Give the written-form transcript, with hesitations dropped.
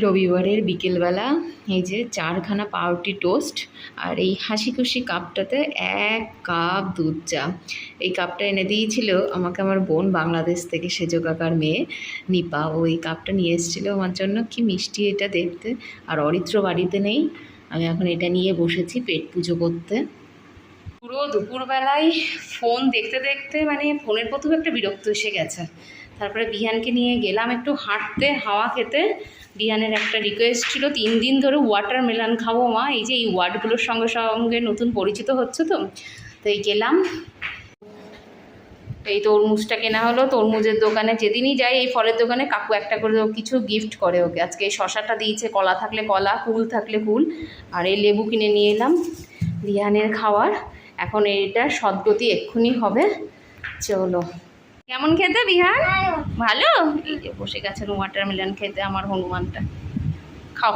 রবিবারের বিকেলবেলা এই যে 4খানা পাউরুটি টোস্ট আর এই হাসি খুশি কাপটাতে 1 কাপ দুধ চা। এই কাপটা এনে দিয়েছিল আমাকে আমার বোন বাংলাদেশ থেকে, সেজো কাকার মেয়ে নিপা। ও এই কাপটা নিয়ে এসেছিলো আমার জন্য। কি মিষ্টি এটা দেখতে। আর অরিত্র বাড়িতে নেই, আমি এখন এটা নিয়ে বসেছি পেট পুজো করতে। পুরো দুপুরবেলায় ফোন দেখতে দেখতে মানে ফোনের প্রথমে একটা বিরক্ত এসে গেছে। তারপরে বিহানকে নিয়ে গেলাম একটু হাঁটতে, হাওয়া খেতে। বিহানের একটা রিকোয়েস্ট ছিল 3 দিন ধরে ওয়াটারমেলন খাবো মা। এই যে এই ওয়ার্ডগুলোর সঙ্গে সঙ্গে নতুন পরিচিত হচ্ছে তো, তো এই গেলাম। এই তরমুজটা কেনা হলো তরমুজের দোকানে। যেদিনই যাই এই ফলের দোকানে কাকু একটা করে কিছু গিফট করে ওকে। আজকে এই শশাটা দিয়েছে, কলা থাকলে কলা, কুল থাকলে কুল, আর এই লেবু কিনে নিয়ে এলাম বিহানের খাওয়ার। এখন এইটা সদ্গতি এক্ষুনি হবে। চলো, কেমন খেতে বিহান? ভালো। এই যে বসে গেছেন ওয়াটারমেলন খেতে আমার হনুমানটা। খাও।